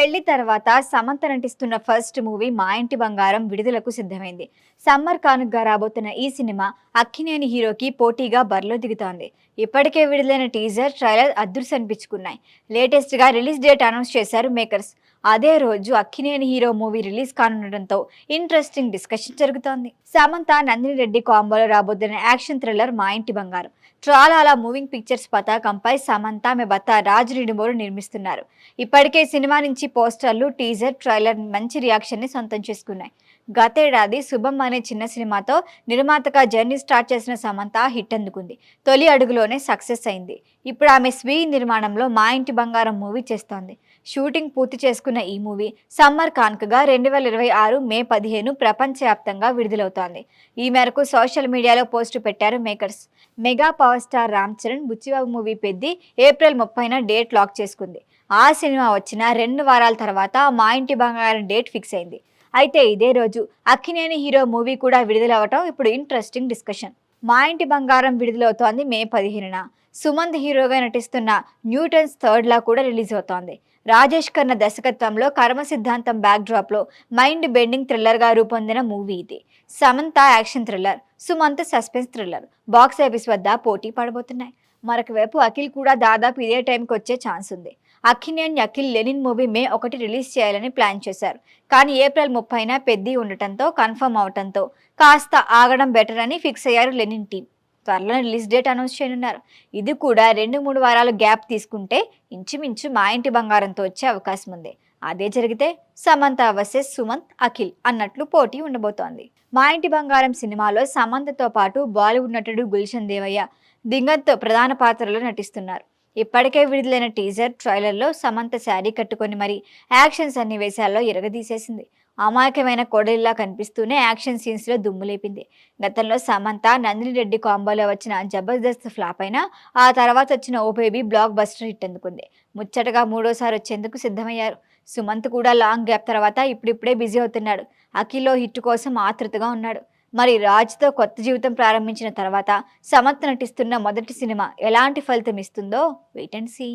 పెళ్లి తర్వాత సమంత నటిస్తున్న ఫస్ట్ మూవీ మా ఇంటి బంగారం విడుదలకు సిద్ధమైంది. సమ్మర్ కానుకగా రాబోతున్న ఈ సినిమా అక్కినేని హీరోకి పోటీగా బరిలో దిగుతోంది. ఇప్పటికే విడుదలైన టీజర్, ట్రైలర్ అనిపించుకున్నాయి. లేటెస్ట్ గా రిలీజ్ డేట్ అనౌన్స్ చేశారు మేకర్స్. అదే రోజు అక్కినేని హీరో మూవీ రిలీజ్ కానుండటంతో ఇంట్రెస్టింగ్ డిస్కషన్ జరుగుతోంది. సమంత నందిని రెడ్డి కాంబోలో రాబోతున్న యాక్షన్ థ్రిల్లర్ మా ఇంటి బంగారం ట్రాలాలా మూవింగ్ పిక్చర్స్ పతాకంపై సమంత ఆమె భర్త రాజ్ నిడుమోలు నిర్మిస్తున్నారు. ఇప్పటికే సినిమా నుంచి పోస్టర్లు, టీజర్, ట్రైలర్ మంచి రియాక్షన్ ని సొంతం చేసుకున్నాయి. గతేడాది శుభం అనే చిన్న సినిమాతో నిర్మాతగా జర్నీ స్టార్ట్ చేసిన సమంత హిట్ అందుకుంది. తొలి అడుగులోనే సక్సెస్ అయింది. ఇప్పుడు ఆమె స్వీయ నిర్మాణంలో మా ఇంటి బంగారం మూవీ చేస్తోంది. షూటింగ్ పూర్తి చేసుకున్న ఈ మూవీ సమ్మర్ కానుకగా 2026 మే 15 ప్రపంచవ్యాప్తంగా విడుదలవుతోంది. ఈ మేరకు సోషల్ మీడియాలో పోస్టు పెట్టారు makers. Mega power star Ram Charan Buchibabu movie Peddi April 30న డేట్ లాక్ చేసుకుంది. ఆ సినిమా వచ్చిన 2 వారాల తర్వాత మా ఇంటి బంగారం డేట్ ఫిక్స్ అయింది. అయితే ఇదే రోజు అక్కినేని హీరో మూవీ కూడా విడుదలవటం ఇప్పుడు ఇంట్రెస్టింగ్ డిస్కషన్. మా ఇంటి బంగారం విడుదలవుతోంది మే 15న. సుమంత్ హీరోగా నటిస్తున్న న్యూటన్స్ థర్డ్ లా కూడా రిలీజ్ అవుతోంది. రాజేష్ ఖన్నా దర్శకత్వంలో కర్మ సిద్ధాంతం బ్యాక్ డ్రాప్ లో మైండ్ బెండింగ్ థ్రిల్లర్ గా రూపొందిన మూవీ ఇది. Samantha action thriller, Sumanth suspense thriller box office వద్ద పోటీ పడబోతున్నాయి. మరొక వైపు అఖిల్ కూడా దాదాపు ఇదే టైంకి వచ్చే ఛాన్స్ ఉంది. అక్కినేని అఖిల్ లెనిన్ మూవీ మే 1 రిలీజ్ చేయాలని ప్లాన్ చేశారు. కానీ ఏప్రిల్ 30న పెద్ది ఉండటంతో కన్ఫర్మ్ అవటంతో కాస్త ఆగడం బెటర్ అని ఫిక్స్ అయ్యారు లెనిన్ టీం. త్వరలో రిలీజ్ డేట్ అనౌన్స్ చేయనున్నారు. ఇది కూడా 2-3 వారాలు గ్యాప్ తీసుకుంటే ఇంచుమించు మా ఇంటి బంగారంతో వచ్చే అవకాశం ఉంది. అదే జరిగితే సమంత వర్సెస్ సుమంత్, అఖిల్ అన్నట్లు పోటీ ఉండబోతోంది. మా ఇంటి బంగారం సినిమాలో సమంతతో పాటు బాలీవుడ్ నటుడు గుల్షన్ దేవయ్య, దిగంత్ ప్రధాన పాత్రలో నటిస్తున్నారు. ఇప్పటికే విడుదలైన టీజర్, ట్రైలర్లో సమంత శారీ కట్టుకొని మరి యాక్షన్ సన్నివేశాల్లో ఎరగదీసేసింది. అమాయకమైన కోడలిలా కనిపిస్తూనే యాక్షన్ సీన్స్ లో దుమ్ము లేపింది. గతంలో సమంత నందిని రెడ్డి కాంబోలో వచ్చిన జబర్దస్త్ ఫ్లాప్ అయినా ఆ తర్వాత వచ్చిన ఓ బేబీ బ్లాక్ బస్టర్ హిట్ అందుకుంది. ముచ్చటగా 3వ సారి వచ్చేందుకు సిద్ధమయ్యారు. సుమంత్ కూడా లాంగ్ గ్యాప్ తర్వాత ఇప్పుడిప్పుడే బిజీ అవుతున్నాడు. అఖిల్లో హిట్ కోసం ఆతృతగా ఉన్నాడు. మరి రాజ్తో కొత్త జీవితం ప్రారంభించిన తర్వాత సమంత నటిస్తున్న మొదటి సినిమా ఎలాంటి ఫలితం ఇస్తుందో వెయిట్ అండ్ సీ.